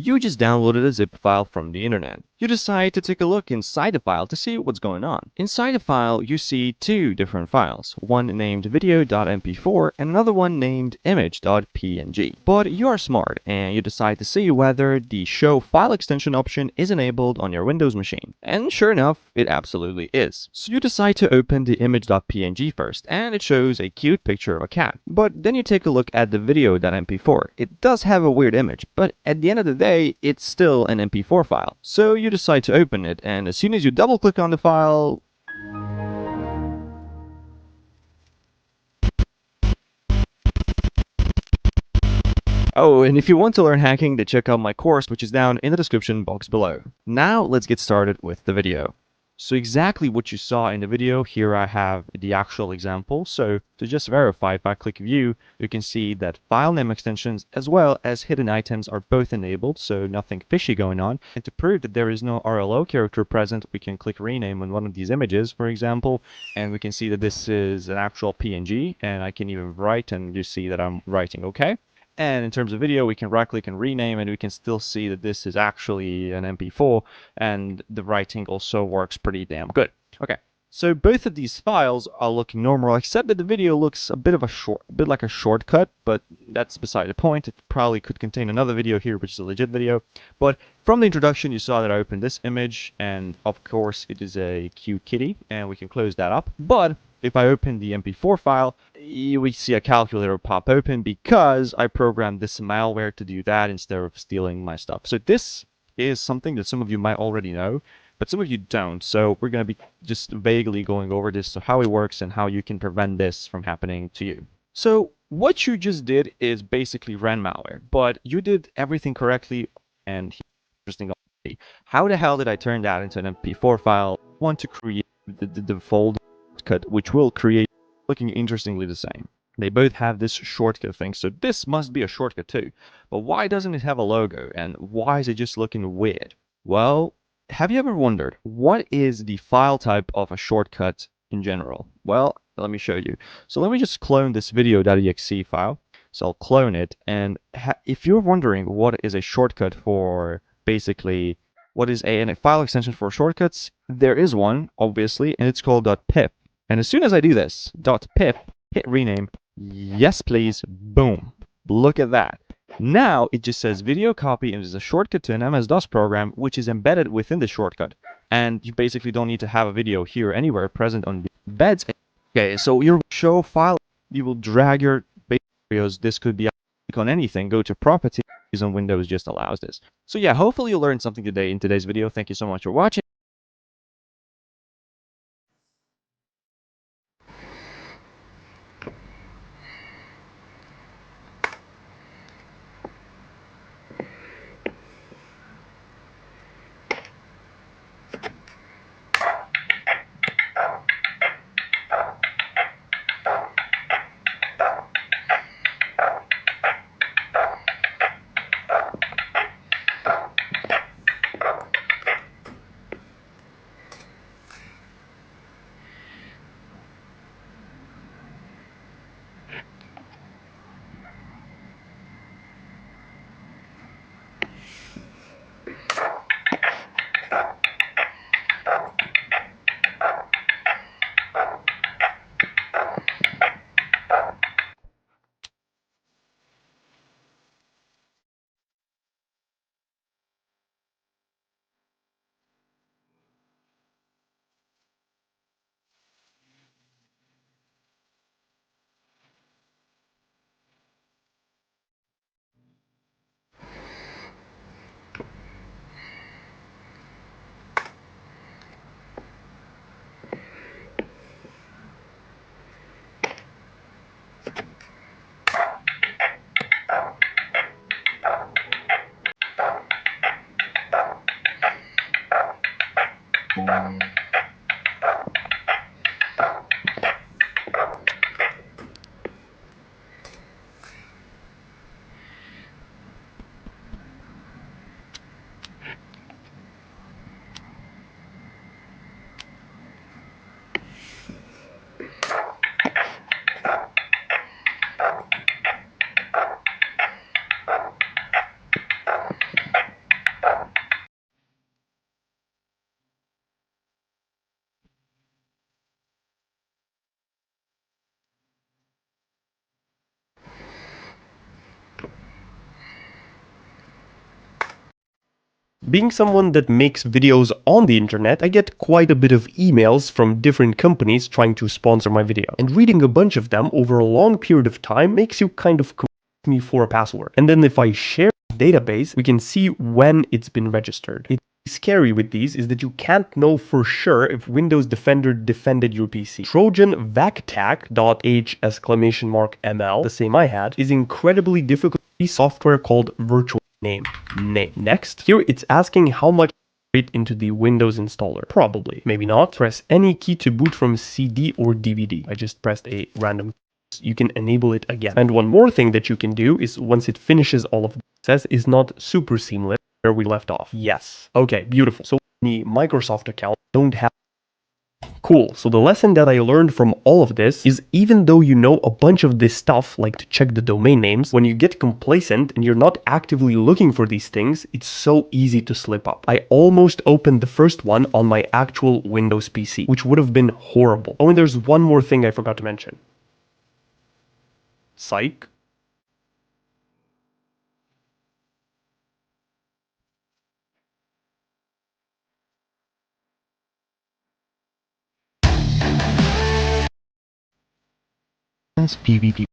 You just downloaded a zip file from the internet. You decide to take a look inside the file to see what's going on. Inside the file, you see two different files, one named video.mp4 and another one named image.png. But you are smart and you decide to see whether the show file extension option is enabled on your Windows machine. And sure enough, it absolutely is. So you decide to open the image.png first, and it shows a cute picture of a cat. But then you take a look at the video.mp4. It does have a weird image, but at the end of the day, it's still an MP4 file. So you decide to open it, and as soon as you double click on the file, oh, and if you want to learn hacking, then check out my course, which is down in the description box below. Now let's get started with the video. So exactly what you saw in the video, here I have the actual example. So to just verify, if I click view, you can see that file name extensions as well as hidden items are both enabled, so nothing fishy going on. And to prove that there is no RLO character present, we can click rename on one of these images, for example, and we can see that this is an actual PNG, and I can even write, and you see that I'm writing okay. And in terms of video, we can right click and rename, and we can still see that this is actually an MP4, and the writing also works pretty damn good. Okay, so both of these files are looking normal, except that the video looks a bit like a shortcut, but that's beside the point. It probably could contain another video here, which is a legit video. But from the introduction, you saw that I opened this image, and of course it is a cute kitty, and we can close that up. But if I open the MP4 file, we see a calculator pop open because I programmed this malware to do that instead of stealing my stuff. So this is something that some of you might already know, but some of you don't. So we're going to be just vaguely going over this, so how it works and how you can prevent this from happening to you. So what you just did is basically ran malware, but you did everything correctly, and interesting. How the hell did I turn that into an MP4 file? I want to create the folder shortcut, which will create looking interestingly the same. They both have this shortcut thing, so this must be a shortcut too. But why doesn't it have a logo, and why is it just looking weird? Well, have you ever wondered what is the file type of a shortcut in general? Well, let me show you. So let me just clone this video.exe file. So I'll clone it, and if you're wondering what is a shortcut for basically what is a file extension for shortcuts, there is one, obviously, and it's called .pip. And as soon as I do this, .pip, hit rename, yes please, boom. Look at that. Now it just says video copy and is a shortcut to an MS-DOS program which is embedded within the shortcut. And you basically don't need to have a video here anywhere present on the beds. Okay, so your show file, you will drag your videos. This could be on anything. Go to properties on Windows just allows this. So yeah, hopefully you learned something today in today's video. Thank you so much for watching. Being someone that makes videos on the internet, I get quite a bit of emails from different companies trying to sponsor my video. And reading a bunch of them over a long period of time makes you kind of ask me for a password. And then if I share the database, we can see when it's been registered. It's scary with these is that you can't know for sure if Windows Defender defended your PC. Trojan vactac.h!ml, the same I had, is incredibly difficult. Software called virtual name. Next, here it's asking how much into the Windows installer. Probably. Maybe not. Press any key to boot from CD or DVD. I just pressed a random. You can enable it again. And one more thing that you can do is once it finishes all of the process is not super seamless where we left off. Yes. Okay, beautiful. So the Microsoft account don't have. Cool. So the lesson that I learned from all of this is even though you know a bunch of this stuff, like to check the domain names, when you get complacent and you're not actively looking for these things, it's so easy to slip up. I almost opened the first one on my actual Windows PC, which would have been horrible. Oh, and there's one more thing I forgot to mention. Psych. PvP.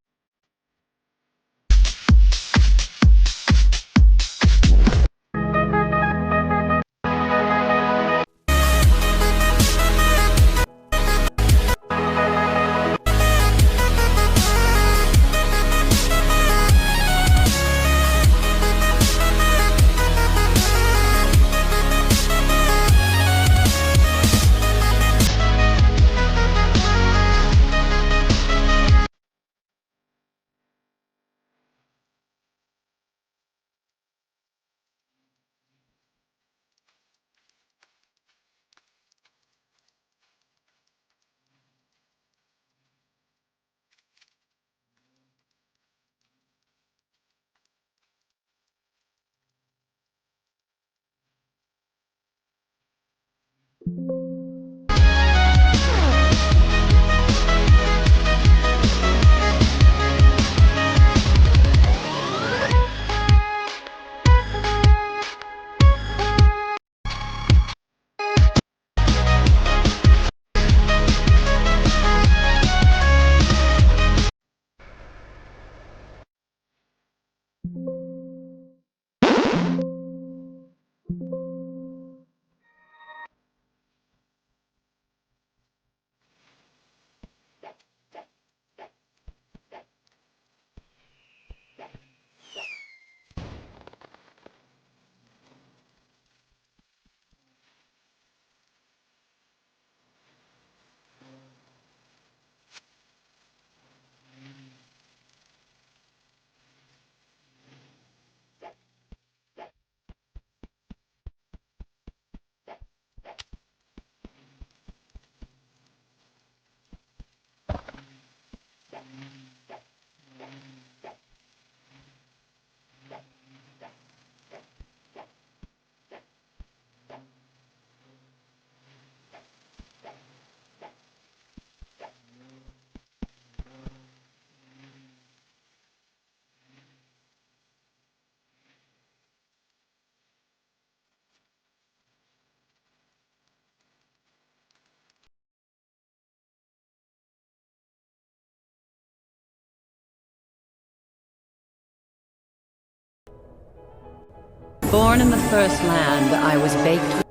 Born in the first land, I was baked